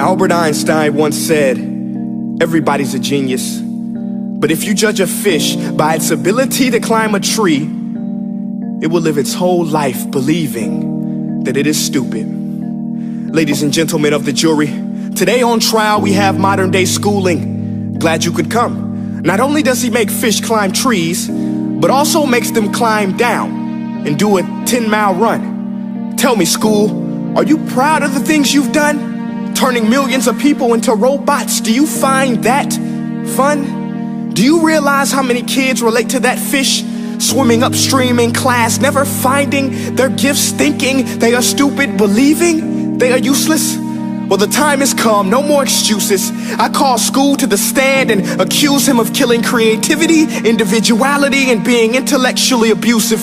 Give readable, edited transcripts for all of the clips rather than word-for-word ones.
Albert Einstein once said, everybody's a genius. But if you judge a fish by its ability to climb a tree, it will live its whole life believing that it is stupid. Ladies and gentlemen of the jury, today on trial we have modern day schooling. Glad you could come. Not only does he make fish climb trees, but also makes them climb down and do a 10-mile run. Tell me, school, are you proud of the things you've done? Turning millions of people into robots, do you find that fun? Do you realize how many kids relate to that fish swimming upstream in class, never finding their gifts, thinking they are stupid, believing they are useless? Well, the time has come, no more excuses. I call school to the stand and accuse him of killing creativity, individuality, and being intellectually abusive.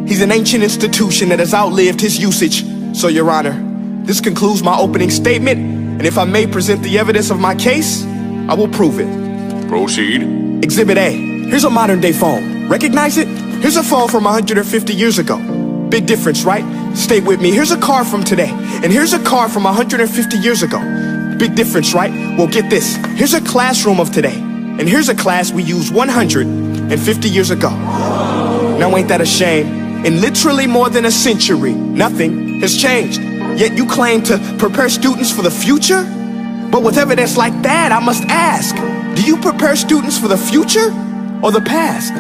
He's an ancient institution that has outlived his usage. So, Your Honor, this concludes my opening statement, and if I may present the evidence of my case, I will prove it. Proceed. Exhibit A. Here's a modern day phone. Recognize it? Here's a phone from 150 years ago. Big difference, right? Stay with me. Here's a car from today, and here's a car from 150 years ago. Big difference, right? Well, get this. Here's a classroom of today, and here's a class we used 150 years ago. Now, ain't that a shame? In literally more than a century, nothing has changed. Yet you claim to prepare students for the future? But with evidence like that, I must ask, do you prepare students for the future or the past?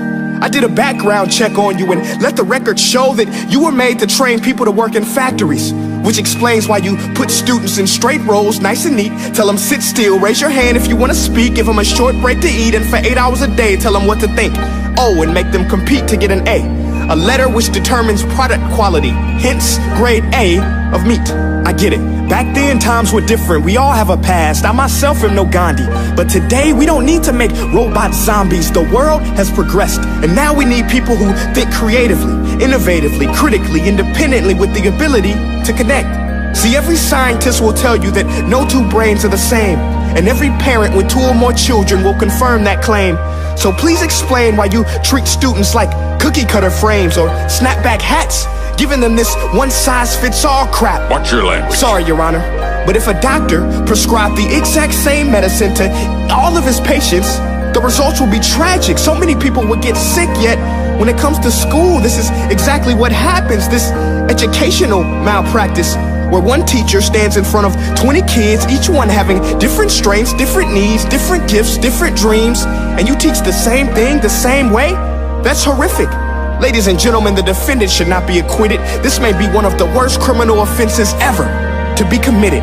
I did a background check on you and let the record show that you were made to train people to work in factories, which explains why you put students in straight rows, nice and neat, tell them sit still, raise your hand if you want to speak, give them a short break to eat, and for 8 hours a day, tell them what to think. Oh, and make them compete to get an A letter which determines product quality, hence grade A of meat. I get it. Back then, times were different. We all have a past. I myself am no Gandhi. But today, we don't need to make robot zombies. The world has progressed. And now we need people who think creatively, innovatively, critically, independently, with the ability to connect. See, every scientist will tell you that no two brains are the same. And every parent with 2 or more children will confirm that claim. So please explain why you treat students like cookie cutter frames or snapback hats, giving them this one-size-fits-all crap. Watch your language. Sorry, Your Honor, but if a doctor prescribed the exact same medicine to all of his patients, the results will be tragic. So many people would get sick, yet when it comes to school, this is exactly what happens. This educational malpractice, where one teacher stands in front of 20 kids, each one having different strengths, different needs, different gifts, different dreams, and you teach the same thing the same way? That's horrific. Ladies and gentlemen, the defendant should not be acquitted. This may be one of the worst criminal offenses ever to be committed.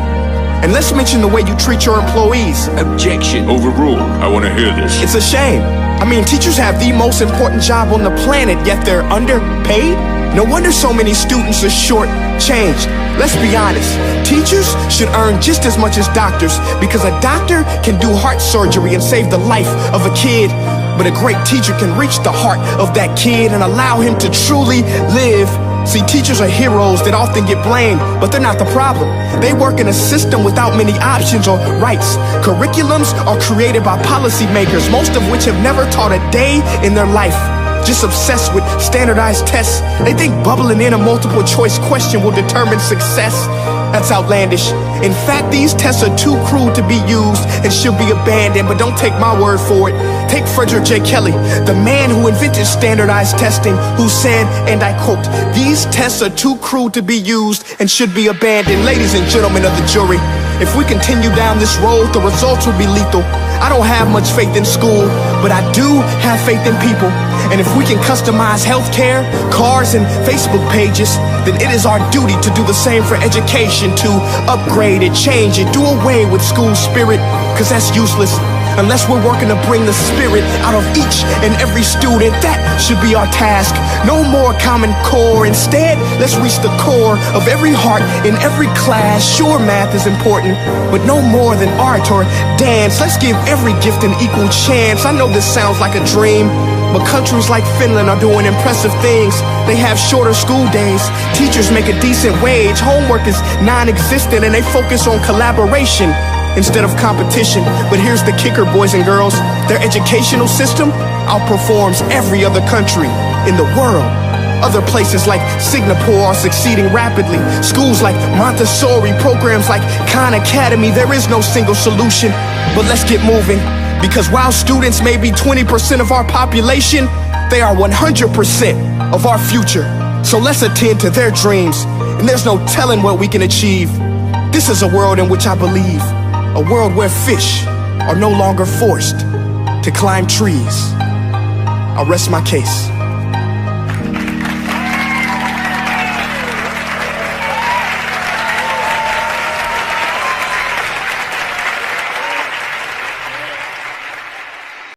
And let's mention the way you treat your employees. Objection. Overruled. I want to hear this. It's a shame. I mean, teachers have the most important job on the planet, yet they're underpaid? No wonder so many students are short-changed. Let's be honest, teachers should earn just as much as doctors, because a doctor can do heart surgery and save the life of a kid, but a great teacher can reach the heart of that kid and allow him to truly live. See, teachers are heroes that often get blamed, but they're not the problem. They work in a system without many options or rights. Curriculums are created by policymakers, most of which have never taught a day in their life. Just obsessed with standardized tests. They think bubbling in a multiple choice question will determine success. That's outlandish. In fact, these tests are too cruel to be used and should be abandoned, but don't take my word for it. Take Frederick J. Kelly, the man who invented standardized testing, who said, and I quote, "These tests are too cruel to be used and should be abandoned." Ladies and gentlemen of the jury, if we continue down this road, the results will be lethal. I don't have much faith in school, but I do have faith in people. And if we can customize healthcare, cars, and Facebook pages, then it is our duty to do the same for education, to upgrade it, change it, do away with school spirit, because that's useless. Unless we're working to bring the spirit out of each and every student, that should be our task. No more Common Core. Instead, let's reach the core of every heart in every class. Sure, math is important, but no more than art or dance. Let's give every gift an equal chance. I know this sounds like a dream, but countries like Finland are doing impressive things. They have shorter school days, teachers make a decent wage, homework is non-existent, and they focus on collaboration instead of competition. But here's the kicker, boys and girls. Their educational system outperforms every other country in the world. Other places like Singapore are succeeding rapidly. Schools like Montessori, programs like Khan Academy. There is no single solution, but let's get moving. Because while students may be 20% of our population, they are 100% of our future. So let's attend to their dreams, and there's no telling what we can achieve. This is a world in which I believe, a world where fish are no longer forced to climb trees. I'll rest my case.